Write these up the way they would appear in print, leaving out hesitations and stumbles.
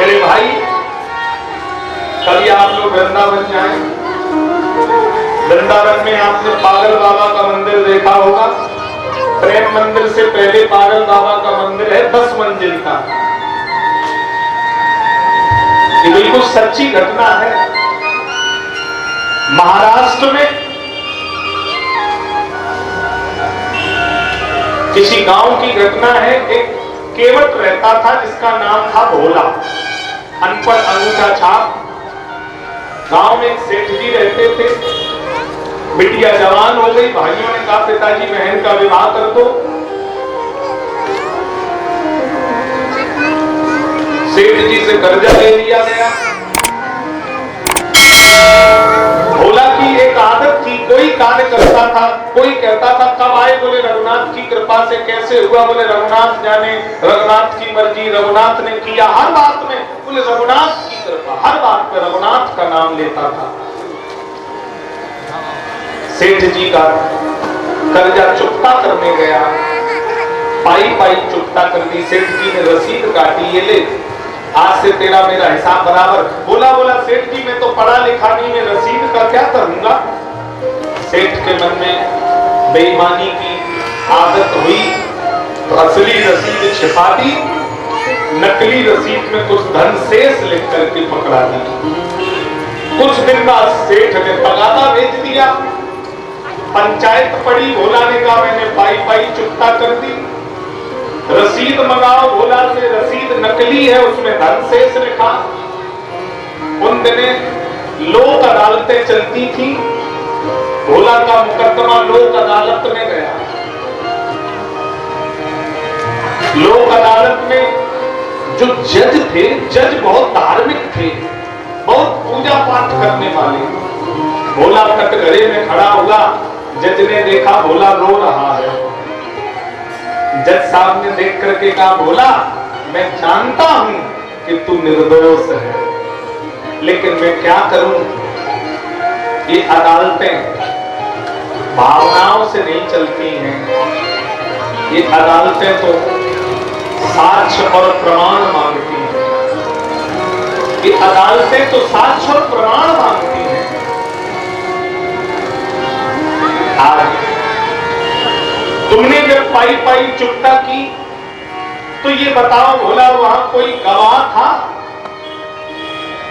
मेरे भाई, कभी आप लोग वृंदावन जाएं, वृंदावन में आपने पागल बाबा का मंदिर देखा होगा। प्रेम मंदिर से पहले पागल बाबा का मंदिर है 10 मंजिल का। ये बिल्कुल सच्ची घटना है। महाराष्ट्र में किसी गांव की घटना है। एक केवट रहता था जिसका नाम था भोला, अनपढ़ अंगूठा छाप। गांव में एक सेठ जी रहते थे। बिटिया जवान हो गई, भाइयों ने कहा पिताजी बहन का विवाह कर दो। सेठ जी से कर्जा ले लिया गया। भोला की एक आदत थी, कोई कार्य करता था, कोई कहता था कब आए, बोले रघुनाथ की कृपा से। कैसे हुआ, बोले रघुनाथ जाने, रघुनाथ की मर्जी, रघुनाथ ने किया। हर बात में बोले रघुनाथ की कृपा, हर बात में रघुनाथ का नाम लेता था। सेठ जी का कर्जा चुकता करने गया, पाई पाई चुकता कर दी। सेठ जी ने रसीद काटी, ये ले, आज से तेरा मेरा हिसाब बराबर। बोला सेठ जी मैं तो पढ़ा लिखा नहीं, मैं रसीद का क्या करूंगा। सेठ के मन में बेईमानी की आदत हुई तो असली रसीद छिपा दी, नकली रसीद में कुछ धन शेष लिख करके पकड़ा दी। कुछ दिन बाद सेठ ने तगादा भेज दिया, पंचायत पड़ी। भोला ने कहा मैंने पाई पाई चुकता कर दी, रसीद मंगाओ। भोला से रसीद नकली है, उसमें धन शेष लिखा। उन दिनों लोक अदालतें चलती थी। भोला का मुकदमा लोक अदालत में गया। लोक अदालत में जो जज थे, जज बहुत धार्मिक थे, बहुत पूजा पाठ करने वाले। भोला कटघरे में खड़ा हुआ, जज ने देखा भोला रो रहा है। जज साहब ने देख करके कहा भोला मैं जानता हूं कि तू निर्दोष है, लेकिन मैं क्या करूं, ये अदालतें भावनाओं से नहीं चलती हैं। ये अदालतें तो साक्ष्य और प्रमाण मांगती हैं। ये अदालतें तो साक्ष्य और प्रमाण मांगती हैं। आज तुमने जब पाई पाई चुकता की तो ये बताओ भोला वहां कोई गवाह था।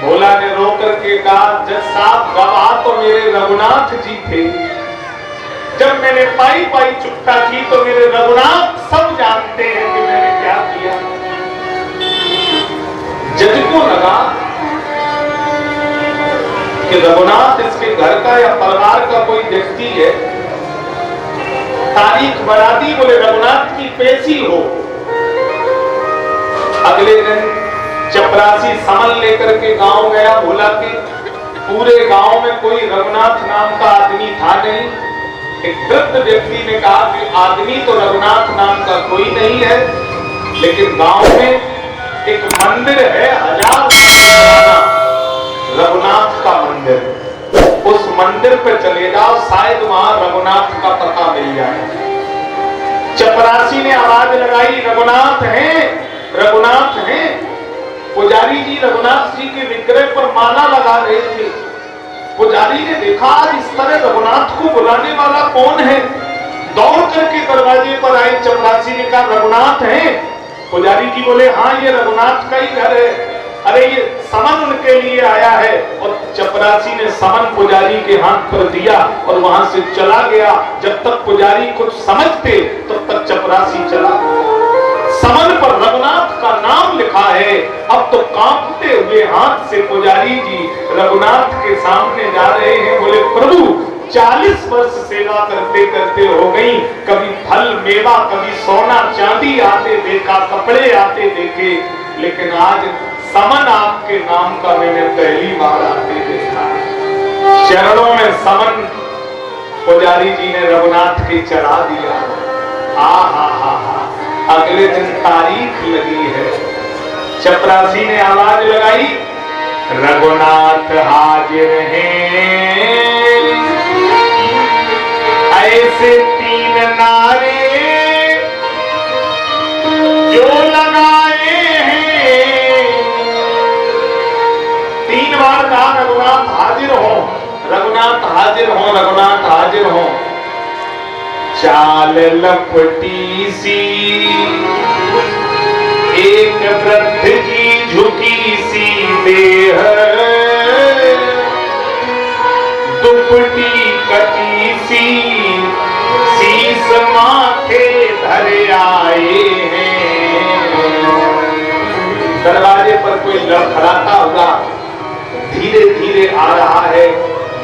भोला ने रो करके कहा जज साहब गवाह तो मेरे रघुनाथ जी थे। जब मैंने पाई पाई चुकता की तो मेरे रघुनाथ सब जानते हैं कि मैंने क्या किया। जज को लगा कि रघुनाथ इसके घर का या परिवार का कोई व्यक्ति है। तारीख बढ़ा दी, बोले रघुनाथ की पेशी हो। अगले दिन चपरासी समन लेकर के गांव गया भोला के। पूरे गांव में कोई रघुनाथ नाम का आदमी था नहीं। एक वृद्ध व्यक्ति ने कहा कि आदमी तो रघुनाथ नाम का कोई नहीं है, लेकिन गांव में एक मंदिर है 1000 पुराना, रघुनाथ का मंदिर। उस मंदिर पे चले जाओ, शायद वहां रघुनाथ का पता मिल जाए। चपरासी ने आवाज लगाई रघुनाथ हैं, रघुनाथ हैं। पुजारी जी रघुनाथ जी के विग्रह पर माला लगा रहे थे। पुजारी ने देखा इस तरह रघुनाथ को बुलाने वाला कौन है। दौड़ करके दरवाजे पर आए। चपरासी ने कहा रघुनाथ हैं। पुजारी जी बोले हाँ ये रघुनाथ का ही घर है। अरे ये समन उनके लिए आया है। और चपरासी ने समन पुजारी के हाथ पर दिया और वहां से चला गया। जब तक पुजारी कुछ समझते तब तक चपरासी चला गया। समन पर रघुनाथ का नाम लिखा है। अब तो कांपते हुए हाथ से पुजारी जी रघुनाथ के सामने जा रहे हैं। बोले प्रभु 40 वर्ष सेवा करते करते हो गई, कभी फल मेवा कभी सोना चांदी आते देखा, कपड़े आते देखे, लेकिन आज समन आपके नाम का मैंने पहली बार आते देखा। चरणों में समन पुजारी जी ने रघुनाथ के चढ़ा दिया। हा अगले दिन तारीख लगी है। चपरासी ने आवाज लगाई रघुनाथ हाजिर हैं। ऐसे 3 नारे जो लगाए हैं हाजिर हो, रघुनाथ हाजिर हो, रघुनाथ हाजिर हो। चाल लपटी सी एक वृद्ध की झुकी सी देह, दुपटी कटी सी शीस माथे धरे आए हैं। दरवाजे पर कोई लड़खड़ाता हुआ धीरे धीरे आ रहा है।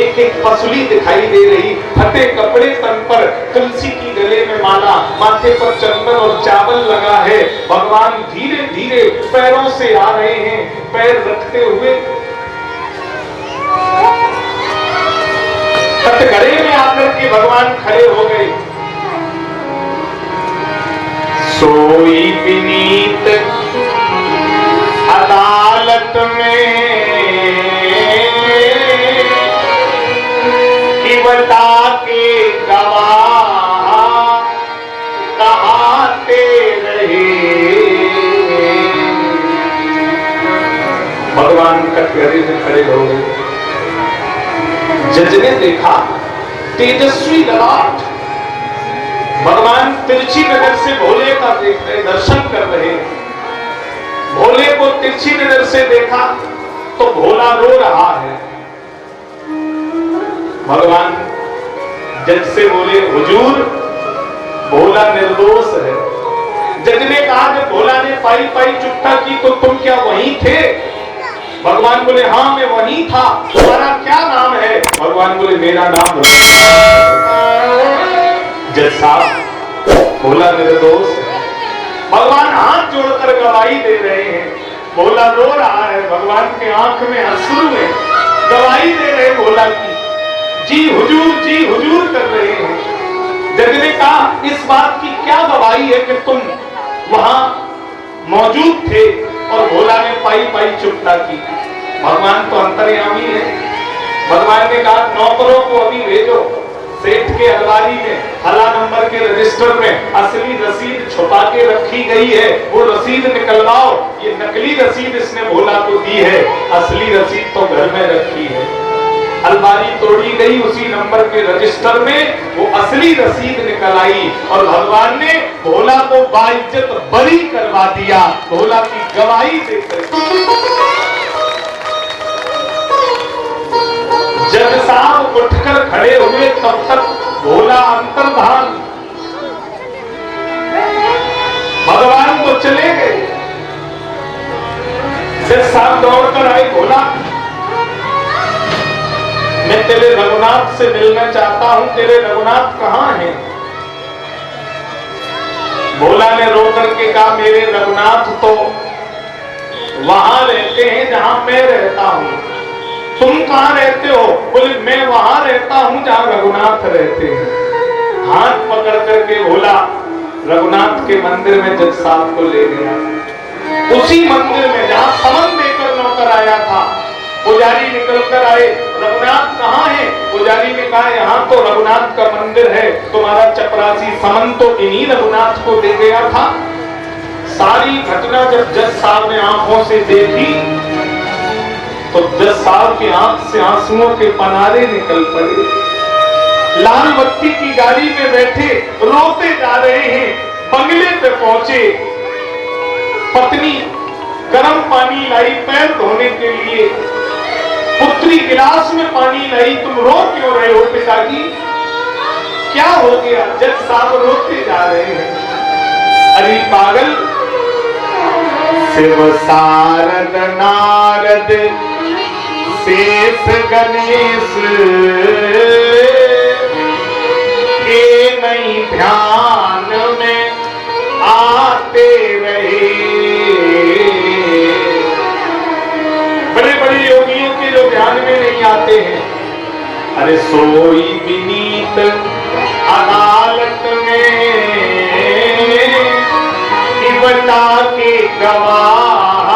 एक एक पसली दिखाई दे रही, फटे कपड़े तन पर, तुलसी की गले में माला, माथे पर चंदन और चावल लगा है। भगवान धीरे धीरे पैरों से आ रहे हैं, पैर रखते हुए कटघरे में आकर के भगवान खड़े हो गए। सोई विनीत अदालत में कि बता के गवाह कहाते रहे। भगवान कटघरे में खड़े हो गए। जज ने देखा तेजस्वी ललाट, भगवान तिरछी नजर से भोले का देख रहे, दर्शन कर रहे। भोले को तिरछी नजर से देखा तो भोला रो रहा है। भगवान जज से बोले, हुजूर भोला निर्दोष है। जज ने कहा जब भोला ने पाई पाई चुप्ता की तो तुम क्या वहीं थे? भगवान बोले हाँ मैं वहीं था। तुम्हारा क्या नाम है? भगवान बोले मेरा नाम। जज साहब भोला निर्दोष है। भगवान हाथ जोड़कर गवाही दे रहे हैं। भोला रो रहा है, भगवान के आंख में अश्रु है, गवाही दे रहे भोला की, जी हुजूर कर रहे हैं। जज ने कहा इस बात की क्या गवाही है कि तुम वहां मौजूद थे और भोला ने पाई पाई चुप्ता की? भगवान तो अंतर्यामी है। भगवान ने कहा नौकरों को अभी भेजो, सेठ के अलमारी में हला नंबर के रजिस्टर में असली रसीद छुपा के रखी गई है, वो रसीद निकलवाओ। ये नकली रसीद इसने भोला को दी है, असली रसीद तो घर में रखी है। अलमारी तोड़ी गई, उसी नंबर के रजिस्टर में वो असली रसीद निकल आई और भगवान ने भोला को बाइज्जत बरी करवा दिया। भोला की गवाही देकर जज साहब उठकर खड़े हुए, तब तक भोला अंतर्धान। भगवान तो चले गए। जज साहब दौड़कर आए, भोला मैं तेरे रघुनाथ से मिलना चाहता हूं, तेरे रघुनाथ कहां हैं? भोला ने रो करके कहा मेरे रघुनाथ तो वहां रहते हैं जहां मैं रहता हूं। तुम कहां रहते हो? बोले मैं वहां रहता हूं जहां रघुनाथ रहते हैं। हाथ पकड़ करके भोला रघुनाथ के मंदिर में जज साहब को ले गया। उसी मंदिर में जहां समन देकर नौकर आया था, पुजारी निकल कर आए, रघुनाथ कहाँ है? पुजारी ने कहा यहाँ तो रघुनाथ का मंदिर है, तुम्हारा चपरासी समन तो इन्हीं रघुनाथ को दे गया था। सारी घटना जब जज साहब ने आंखों से देखी तो जज साहब की आंख से आंसुओं के पनारे निकल पड़े। लाल बत्ती की गाड़ी में बैठे रोते जा रहे हैं। बंगले पे पहुंचे, पत्नी गर्म पानी लाई पैर धोने के लिए, पुत्री गिलास में पानी लाई, तुम रो क्यों रहे हो पिताजी? क्या हो गया? जज साहब रोते जा रहे हैं। अरे पागल, शिव शारद नारद शेष गणेश के नहीं ध्यान में आते रहे। बड़े बड़े योगियों के जो ध्यान में नहीं आते हैं। अरे सोई विनीत अदालत में बता के गवाह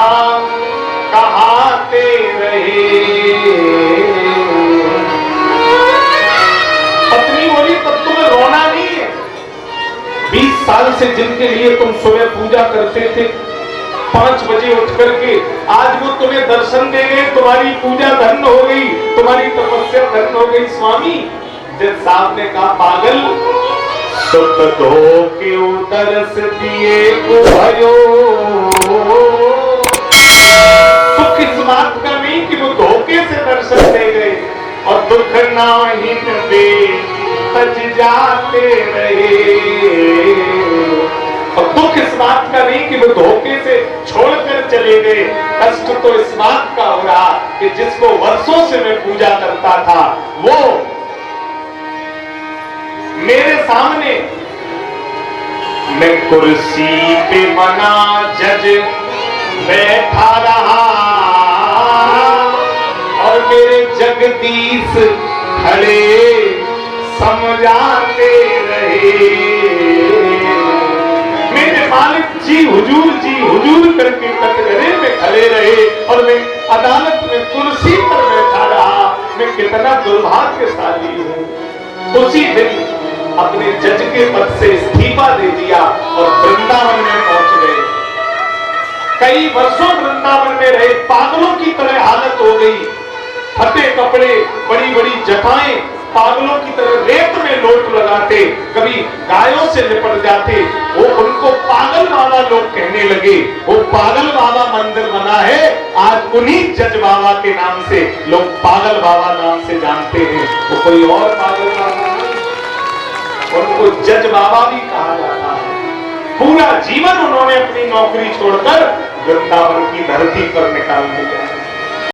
कहाते रहे। पत्नी बोली तब तुम्हें रोना नहीं है? 20 साल से जिनके लिए तुम सुबह पूजा करते थे, 5 बजे उठ करके आज वो तुम्हें दर्शन दे गए, तुम्हारी पूजा धन्य हो गई, तुम्हारी तपस्या धन्य हो गई। स्वामी जज साहब ने कहा पागल, सुत धो के उदरस दिए को भयो, दुख इस बात का नहीं कि वो धोखे से दर्शन दे गए और दुख नाहीन बे तज जाते रहे, और दुख इस बात का नहीं कि वो धोखे से छोड़कर चले गए। कष्ट तो इस बात का हो रहा कि जिसको वर्षों से मैं पूजा करता था वो मेरे सामने, मैं कुर्सी पे बना जज बैठा रहा और मेरे जगदीश खड़े समझाते रहे। मेरे मालिक जी हुजूर करके कटघरे में खड़े रहे और मैं अदालत में कुर्सी पर बैठा रहा। मैं कितना दुर्भाग्यशाली हूं। उसी दिन अपने जज के पद से इस्तीफा दे दिया और वृंदावन में पहुंच गए। कई वर्षों वृंदावन में रहे, पागलों की तरह हालत हो गई, फटे कपड़े, बड़ी बड़ी जटाएं, पागलों की तरह रेत में लोट लगाते, कभी गायों से लिपट जाते। वो उनको पागल बाबा लोग कहने लगे। वो पागल बाबा मंदिर बना है आज उन्हीं जज बाबा के नाम से, लोग पागल बाबा नाम से जानते हैं। वो कोई और पागल बाबा नहीं, उनको जज बाबा भी कहा जाता है। पूरा जीवन उन्होंने अपनी नौकरी छोड़कर वृंदावन की धरती पर निकाल दिया।